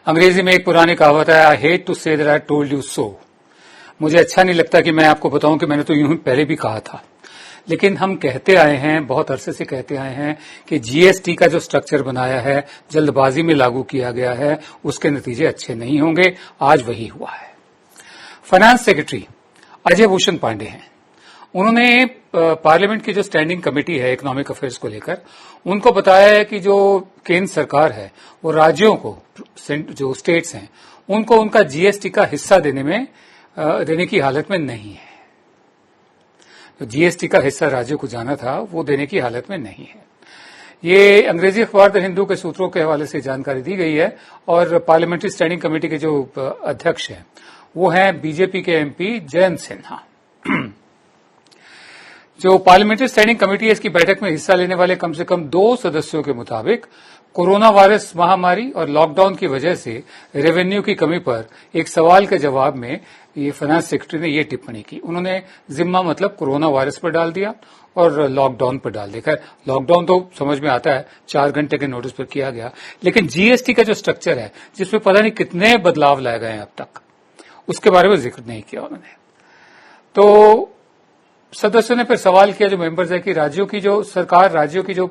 अंग्रेजी में एक पुरानी कहावत है, I hate to say that I told you so. मुझे अच्छा नहीं लगता कि मैं आपको बताऊं कि मैंने तो यूं ही पहले भी कहा था, लेकिन हम कहते आए हैं, बहुत अरसे से कहते आए हैं कि जीएसटी का जो स्ट्रक्चर बनाया है, जल्दबाजी में लागू किया गया है, उसके नतीजे अच्छे नहीं होंगे। आज वही हुआ है। फाइनेंस सेक्रेटरी अजय भूषण पांडे हैं। उन्होंने पार्लियामेंट की जो स्टैंडिंग कमेटी है इकोनॉमिक अफेयर्स को लेकर, उनको बताया है कि जो केंद्र सरकार है वो राज्यों को, जो स्टेट्स हैं, उनको उनका जीएसटी का हिस्सा देने की हालत में नहीं है। तो जीएसटी का हिस्सा राज्यों को जाना था, वो देने की हालत में नहीं है। ये अंग्रेजी अखबार द हिंदू के सूत्रों के हवाले से जानकारी दी गई है। और पार्लियामेंट्री स्टैंडिंग कमेटी के जो अध्यक्ष हैं वो हैं बीजेपी के एमपी जयंत सिन्हा। जो पार्लियामेंट्री स्टैंडिंग कमेटी है, इसकी बैठक में हिस्सा लेने वाले कम से कम 2 सदस्यों के मुताबिक कोरोना वायरस महामारी और लॉकडाउन की वजह से रेवेन्यू की कमी पर एक सवाल के जवाब में ये फाइनेंस सेक्रेटरी ने ये टिप्पणी की। उन्होंने जिम्मा मतलब कोरोना वायरस पर डाल दिया और लॉकडाउन पर डाल दिया। लॉकडाउन तो समझ में आता है, 4 घंटे के नोटिस पर किया गया, लेकिन जीएसटी का जो स्ट्रक्चर है, जिसमें पता नहीं कितने बदलाव लाए गए हैं अब तक, उसके बारे में जिक्र नहीं किया उन्होंने। तो सदस्यों ने फिर सवाल किया, जो मेंबर्स है, कि राज्यों की जो सरकार, राज्यों की जो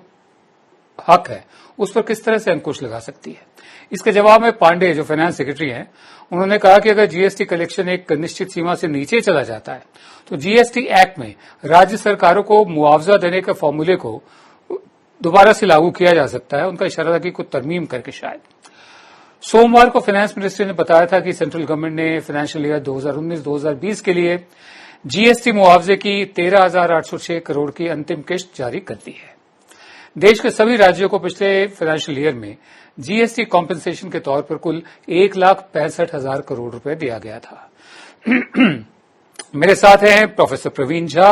हक है, उस पर किस तरह से अंकुश लगा सकती है। इसके जवाब में पांडे, जो फाइनेंस सेक्रेटरी हैं, उन्होंने कहा कि अगर जीएसटी कलेक्शन एक निश्चित सीमा से नीचे चला जाता है तो जीएसटी एक्ट में राज्य सरकारों को मुआवजा देने के फॉर्मूले को दोबारा से लागू किया जा सकता है। उनका इशारा था कि कुछ तरमीम करके शायद। सोमवार को फाइनेंस मिनिस्ट्री ने बताया था कि सेंट्रल गवर्नमेंट ने फाइनेंशियल ईयर 2019-2020 के लिए जीएसटी मुआवजे की 13,806 करोड़ की अंतिम किस्त जारी कर दी है। देश के सभी राज्यों को पिछले फाइनेंशियल ईयर में जीएसटी कॉम्पेंसेशन के तौर पर कुल 1,65,000 करोड़ रुपए दिया गया था। मेरे साथ हैं प्रोफेसर प्रवीण झा।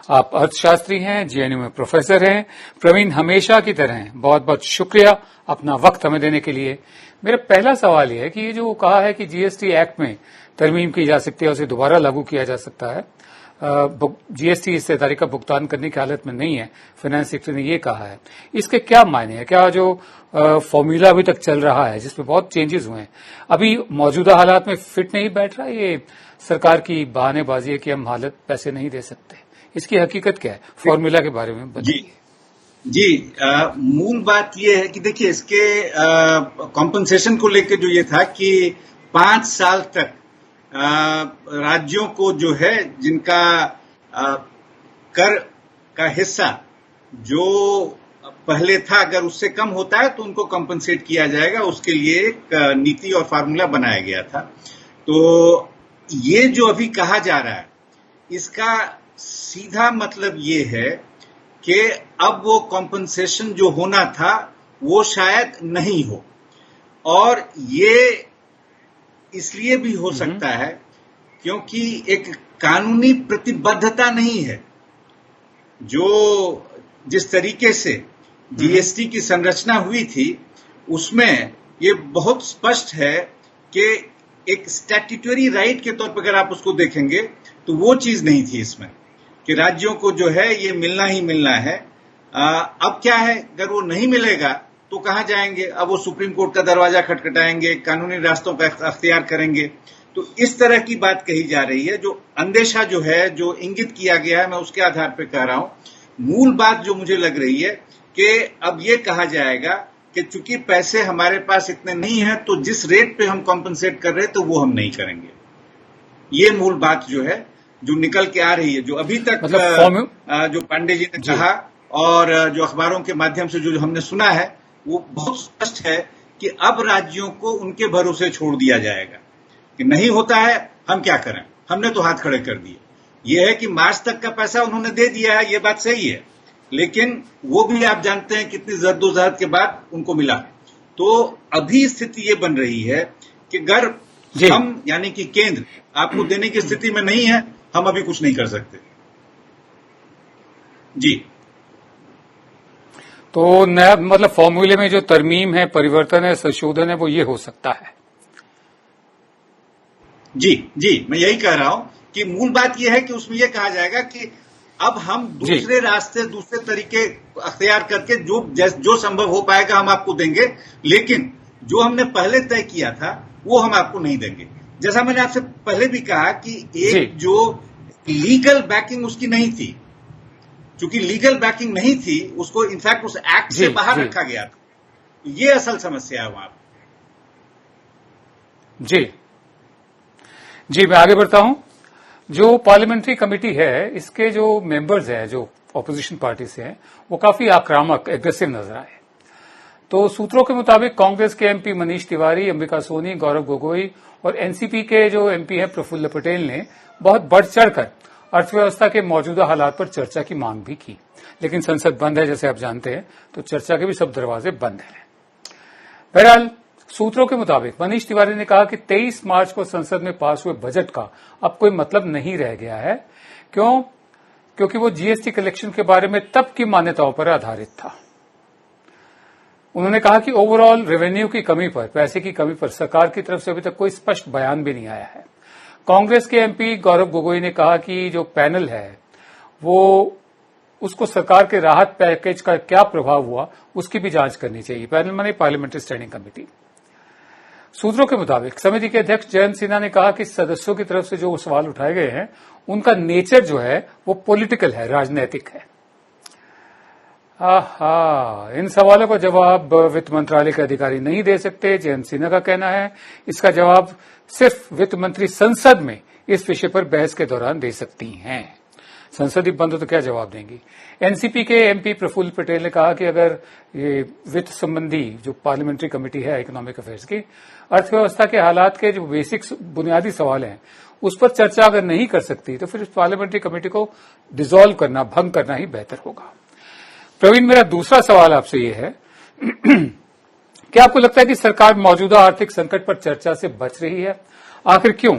आप अर्थशास्त्री हैं, जेएनयू में प्रोफेसर हैं। प्रवीण, हमेशा की तरह बहुत बहुत शुक्रिया अपना वक्त हमें देने के लिए। मेरा पहला सवाल यह है कि ये जो कहा है कि जीएसटी एक्ट में तरमीम की जा सकती है, उसे दोबारा लागू किया जा सकता है, जीएसटी हिस्सेदारी का भुगतान करने की हालत में नहीं है, फाइनेंस सेक्रेटरी ने ये कहा है, इसके क्या मायने हैं? क्या जो फॉर्मूला अभी तक चल रहा है, जिसमें बहुत चेंजेस हुए हैं, अभी मौजूदा हालात में फिट नहीं बैठ रहा? ये सरकार की बहानेबाजी है कि हम हालत पैसे नहीं दे सकते, इसकी हकीकत क्या है? फॉर्मूला के बारे में बताइए। जी, मूल बात यह है कि देखिए, इसके कॉम्पनसेशन को लेकर जो ये था कि 5 साल तक राज्यों को जो है, जिनका कर का हिस्सा जो पहले था, अगर उससे कम होता है तो उनको कॉम्पनसेट किया जाएगा। उसके लिए एक नीति और फार्मूला बनाया गया था। तो ये जो अभी कहा जा रहा है, इसका सीधा मतलब ये है कि अब वो कॉम्पनसेशन जो होना था वो शायद नहीं हो, और ये इसलिए भी हो सकता है क्योंकि एक कानूनी प्रतिबद्धता नहीं है। जो जिस तरीके से जीएसटी की संरचना हुई थी, उसमें ये बहुत स्पष्ट है कि एक स्टैट्यूटरी राइट के तौर पर अगर आप उसको देखेंगे तो वो चीज नहीं थी इसमें, कि राज्यों को जो है ये मिलना ही मिलना है। अब क्या है, अगर वो नहीं मिलेगा तो कहां जाएंगे? अब वो सुप्रीम कोर्ट का दरवाजा खटखटाएंगे, कानूनी रास्तों का अख्तियार करेंगे। तो इस तरह की बात कही जा रही है। जो अंदेशा जो है, जो इंगित किया गया है, मैं उसके आधार पर कह रहा हूं। मूल बात जो मुझे लग रही है कि अब ये कहा जाएगा कि चूंकि पैसे हमारे पास इतने नहीं है, तो जिस रेट पे हम कॉम्पनसेट कर रहे हैं तो वो हम नहीं करेंगे। ये मूल बात जो है, जो निकल के आ रही है, जो अभी तक जो पांडे जी ने कहा और जो अखबारों के माध्यम से जो हमने सुना है, वो बहुत स्पष्ट है कि अब राज्यों को उनके भरोसे छोड़ दिया जाएगा कि नहीं होता है, हम क्या करें, हमने तो हाथ खड़े कर दिए। ये है कि मार्च तक का पैसा उन्होंने दे दिया है, ये बात सही है, लेकिन वो भी आप जानते हैं कितनी जद्दोजहद के बाद उनको मिला। तो अभी स्थिति ये बन रही है कि अगर हम, यानी कि केंद्र आपको देने की स्थिति में नहीं है, हम अभी कुछ नहीं कर सकते। जी, तो नया मतलब फॉर्मूले में जो तरमीम है, परिवर्तन है, संशोधन है, वो ये हो सकता है। जी, मैं यही कह रहा हूं कि मूल बात यह है कि उसमें यह कहा जाएगा कि अब हम दूसरे रास्ते, दूसरे तरीके अख्तियार करके जो संभव हो पाएगा हम आपको देंगे, लेकिन जो हमने पहले तय किया था वो हम आपको नहीं देंगे। जैसा मैंने आपसे पहले भी कहा कि एक जो लीगल बैकिंग उसकी नहीं थी, चूंकि लीगल बैकिंग नहीं थी उसको इनफैक्ट उस एक्ट से बाहर रखा गया था। ये असल समस्या है वहां पर। जी मैं आगे बढ़ता हूं। जो पार्लियामेंट्री कमेटी है, इसके जो मेंबर्स हैं जो ऑपोजिशन पार्टी से हैं, वो काफी आक्रामक एग्रेसिव नजर आए। तो सूत्रों के मुताबिक कांग्रेस के एमपी मनीष तिवारी, अंबिका सोनी, गौरव गोगोई और एनसीपी के जो एमपी हैं प्रफुल्ल पटेल ने बहुत बढ़ चढ़कर अर्थव्यवस्था के मौजूदा हालात पर चर्चा की मांग भी की। लेकिन संसद बंद है, जैसे आप जानते हैं, तो चर्चा के भी सब दरवाजे बंद हैं। बहरहाल सूत्रों के मुताबिक मनीष तिवारी ने कहा कि 23 मार्च को संसद में पास हुए बजट का अब कोई मतलब नहीं रह गया है। क्योंकि वो जीएसटी कलेक्शन के बारे में तब की मान्यताओं पर आधारित था। उन्होंने कहा कि ओवरऑल रेवेन्यू की कमी पर, पैसे की कमी पर सरकार की तरफ से अभी तक कोई स्पष्ट बयान भी नहीं आया है। कांग्रेस के एमपी गौरव गोगोई ने कहा कि जो पैनल है वो उसको सरकार के राहत पैकेज का क्या प्रभाव हुआ उसकी भी जांच करनी चाहिए। पैनल माने पार्लियामेंट्री स्टैंडिंग कमेटी। सूत्रों के मुताबिक समिति के अध्यक्ष जयंत सिन्हा ने कहा कि सदस्यों की तरफ से जो सवाल उठाए गए हैं उनका नेचर जो है वो पॉलिटिकल है, राजनीतिक है। इन सवालों का जवाब वित्त मंत्रालय के अधिकारी नहीं दे सकते, जयंत सिन्हा का कहना है। इसका जवाब सिर्फ वित्त मंत्री संसद में इस विषय पर बहस के दौरान दे सकती हैं। संसद ही बंद हो तो क्या जवाब देंगी। एनसीपी के एमपी प्रफुल्ल पटेल ने कहा कि अगर ये वित्त संबंधी जो पार्लियामेंट्री कमेटी है इकोनॉमिक अफेयर्स की, अर्थव्यवस्था के हालात के जो बेसिक बुनियादी सवाल हैं उस पर चर्चा अगर नहीं कर सकती तो फिर इस पार्लियामेंट्री कमेटी को डिसॉल्व करना, भंग करना ही बेहतर होगा। प्रवीण, मेरा दूसरा सवाल आपसे ये है क्या आपको लगता है कि सरकार मौजूदा आर्थिक संकट पर चर्चा से बच रही है? आखिर क्यों?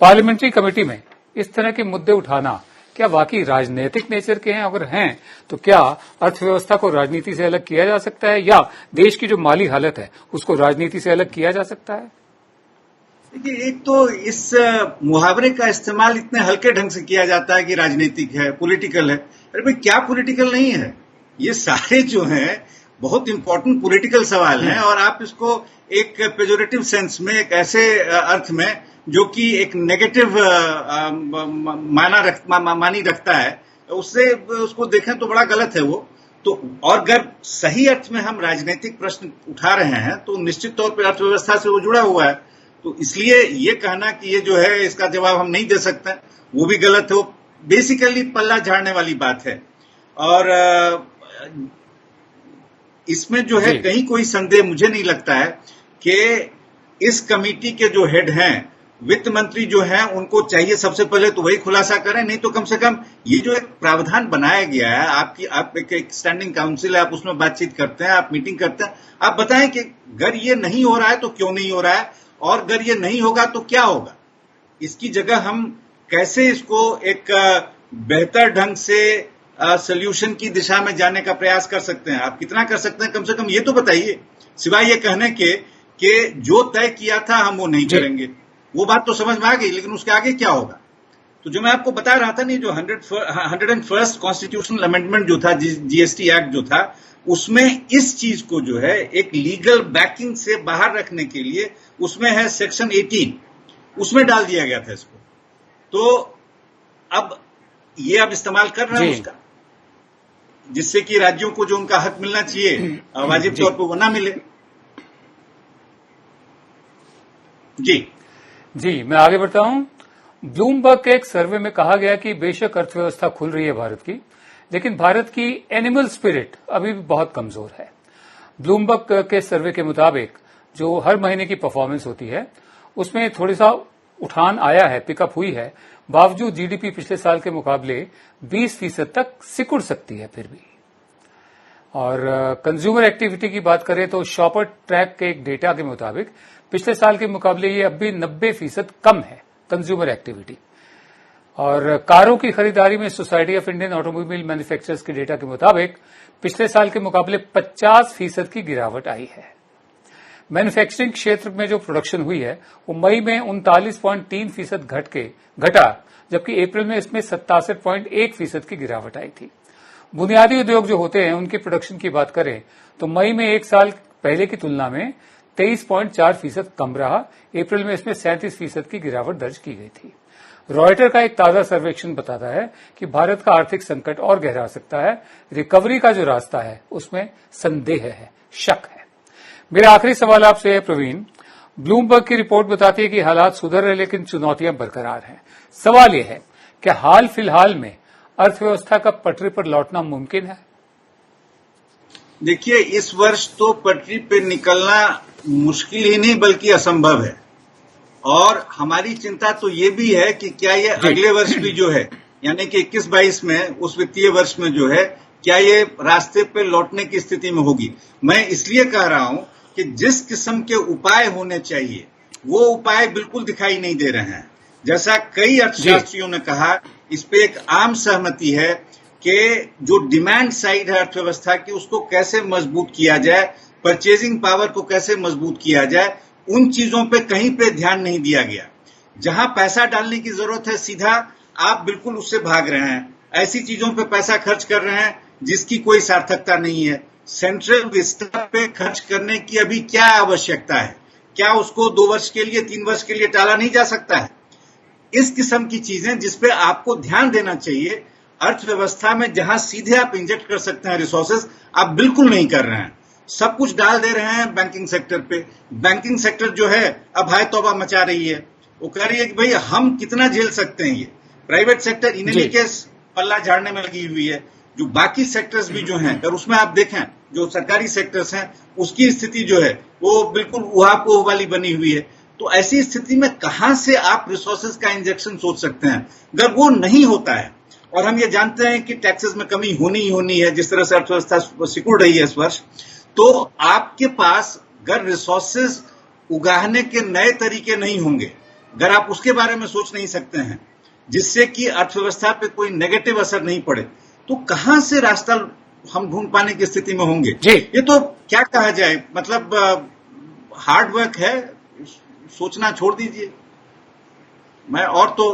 पार्लियामेंट्री कमेटी में इस तरह के मुद्दे उठाना क्या वाकई राजनीतिक नेचर के हैं? अगर हैं तो क्या अर्थव्यवस्था को राजनीति से अलग किया जा सकता है या देश की जो माली हालत है उसको राजनीति से अलग किया जा सकता है? देखिए, एक तो इस मुहावरे का इस्तेमाल इतने हल्के ढंग से किया जाता है कि राजनीतिक है, पॉलिटिकल है। अरे भाई, क्या पॉलिटिकल नहीं है? ये सारे जो हैं बहुत इंपॉर्टेंट पॉलिटिकल सवाल हैं और आप इसको एक पेजोरेटिव सेंस में, एक ऐसे अर्थ में जो कि एक नेगेटिव मानी रखता है, उससे उसको देखें तो बड़ा गलत है वो। तो और अगर सही अर्थ में हम राजनीतिक प्रश्न उठा रहे हैं तो निश्चित तौर पर अर्थव्यवस्था से वो जुड़ा हुआ है। तो इसलिए ये कहना कि ये जो है इसका जवाब हम नहीं दे सकते, वो भी गलत है। वो बेसिकली पल्ला झाड़ने वाली बात है। और इसमें जो है कहीं कोई संदेह मुझे नहीं लगता है कि इस कमेटी के जो हेड हैं, वित्त मंत्री जो हैं, उनको चाहिए सबसे पहले तो वही खुलासा करें। नहीं तो कम से कम ये जो एक प्रावधान बनाया गया है, आप एक स्टैंडिंग काउंसिल है, आप उसमें बातचीत करते हैं, आप मीटिंग करते हैं, आप बताएं कि अगर ये नहीं हो रहा है तो क्यों नहीं हो रहा है और अगर ये नहीं होगा तो क्या होगा। इसकी जगह हम कैसे इसको एक बेहतर ढंग से सोल्यूशन की दिशा में जाने का प्रयास कर सकते हैं। आप कितना कर सकते हैं, कम से कम ये तो बताइए, सिवाय ये कहने के कि जो तय किया था हम वो नहीं करेंगे। वो बात तो समझ में आ गई, लेकिन उसके आगे क्या होगा। तो जो मैं आपको बता रहा था नहीं, जो 101st कॉन्स्टिट्यूशनल अमेंडमेंट जो था, जीएसटी एक्ट जो था, उसमें इस चीज को जो है एक लीगल बैकिंग से बाहर रखने के लिए उसमें है सेक्शन 18, उसमें डाल दिया गया था इसको। तो अब ये अब इस्तेमाल कर रहे हैं उसका, जिससे कि राज्यों को जो उनका हक मिलना चाहिए वाजिब तौर पर वो ना मिले। जी मैं आगे बढ़ता हूं। ब्लूमबर्ग के एक सर्वे में कहा गया कि बेशक अर्थव्यवस्था खुल रही है भारत की, लेकिन भारत की एनिमल स्पिरिट अभी भी बहुत कमजोर है। ब्लूमबर्ग के सर्वे के मुताबिक जो हर महीने की परफॉर्मेंस होती है उसमें थोड़ी सा उठान आया है, पिकअप हुई है, बावजूद जीडीपी पिछले साल के मुकाबले 20% तक सिकुड़ सकती है फिर भी। और कंज्यूमर एक्टिविटी की बात करें तो शॉपर ट्रैक के एक डेटा के मुताबिक पिछले साल के मुकाबले ये अब भी 90% कम है कंज्यूमर एक्टिविटी। और कारों की खरीदारी में society of Indian automobile manufacturers के डेटा के मुताबिक पिछले साल के मुकाबले 50% की गिरावट आई है। मैन्युफैक्चरिंग क्षेत्र में जो प्रोडक्शन हुई है वो मई में 39.3% घटा, जबकि अप्रैल में इसमें 67.1% की गिरावट आई थी। बुनियादी उद्योग जो होते हैं उनके प्रोडक्शन की बात करें तो मई में एक साल पहले की तुलना में 23.4% कम रहा। अप्रैल में इसमें 37% की गिरावट दर्ज की गई थी। रॉयटर का एक ताजा सर्वेक्षण बताता है कि भारत का आर्थिक संकट और गहरा सकता है। रिकवरी का जो रास्ता है उसमें संदेह है, शक है। मेरा आखिरी सवाल आपसे है प्रवीण, ब्लूमबर्ग की रिपोर्ट बताती है कि हालात सुधर रहे लेकिन चुनौतियां बरकरार हैं। सवाल यह है कि हाल फिलहाल में अर्थव्यवस्था का पटरी पर लौटना मुमकिन है? देखिए, इस वर्ष तो पटरी पे निकलना मुश्किल ही नहीं बल्कि असंभव है। और हमारी चिंता तो ये भी है कि क्या ये अगले वर्ष भी जो है यानी कि 21-22 में उस वित्तीय वर्ष में जो है क्या ये रास्ते पे लौटने की स्थिति में होगी। मैं इसलिए कह रहा हूं कि जिस किस्म के उपाय होने चाहिए वो उपाय बिल्कुल दिखाई नहीं दे रहे हैं। जैसा कई अर्थशास्त्रियों ने कहा, इस पे एक आम सहमति है कि जो डिमांड साइड है अर्थव्यवस्था की उसको कैसे मजबूत किया जाए, परचेजिंग पावर को कैसे मजबूत किया जाए, उन चीजों पे कहीं पे ध्यान नहीं दिया गया। जहां पैसा डालने की जरूरत है सीधा आप बिल्कुल उससे भाग रहे हैं, ऐसी चीजों पे पैसा खर्च कर रहे हैं जिसकी कोई सार्थकता नहीं है। सेंट्रल विस्टा पे खर्च करने की अभी क्या आवश्यकता है? क्या उसको 2 वर्ष के लिए 3 वर्ष के लिए टाला नहीं जा सकता है? इस किस्म की चीजें जिसपे आपको ध्यान देना चाहिए अर्थव्यवस्था में, जहां सीधे आप इंजेक्ट कर सकते हैं रिसोर्सेज, आप बिल्कुल नहीं कर रहे हैं। सब कुछ डाल दे रहे हैं बैंकिंग सेक्टर पे। बैंकिंग सेक्टर जो है अब हाय तौबा मचा रही है। वो कह रही है कि भाई हम कितना झेल सकते हैं ये। Private sector in any case पल्ला झाड़ने में लगी हुई है। जो बाकी सेक्टर्स भी जो हैं, और उसमें आप देखें जो सरकारी सेक्टर्स हैं उसकी स्थिति जो है वो बिल्कुल उहापोह वाली बनी हुई है। तो ऐसी स्थिति में कहां से आप रिसोर्सेज का इंजेक्शन सोच सकते हैं? अगर वो नहीं होता है, और हम ये जानते हैं कि टैक्सेस में कमी होनी ही होनी है जिस तरह से अर्थव्यवस्था सिकुड़ रही है इस वर्ष, तो आपके पास अगर रिसोर्सेज उगाने के नए तरीके नहीं होंगे, अगर आप उसके बारे में सोच नहीं सकते हैं जिससे कि अर्थव्यवस्था पे कोई नेगेटिव असर नहीं पड़े, तो कहां से रास्ता हम ढूंढ पाने की स्थिति में होंगे? ये तो क्या कहा जाए, मतलब हार्ड वर्क है, सोचना छोड़ दीजिए। मैं और तो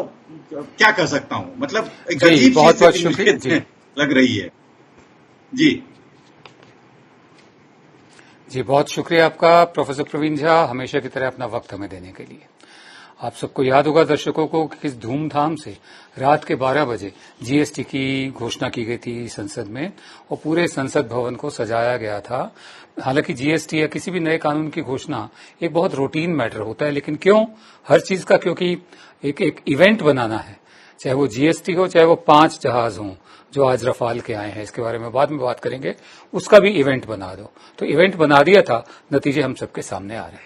क्या कर सकता हूं, मतलब एक अजीब सी स्थिति लग रही है। जी बहुत शुक्रिया आपका प्रोफेसर प्रवीण झा, हमेशा की तरह अपना वक्त हमें देने के लिए। आप सबको याद होगा दर्शकों को कि किस धूमधाम से रात के 12 बजे जीएसटी की घोषणा की गई थी संसद में और पूरे संसद भवन को सजाया गया था। हालांकि जीएसटी या किसी भी नए कानून की घोषणा एक बहुत रूटीन मैटर होता है, लेकिन क्यों हर चीज का, क्योंकि एक इवेंट बनाना है, चाहे वो जीएसटी हो चाहे वो 5 जहाज हों जो आज रफाल के आए हैं, इसके बारे में बाद में बात करेंगे, उसका भी इवेंट बना दो। तो इवेंट बना दिया था, नतीजे हम सबके सामने आ रहे हैं।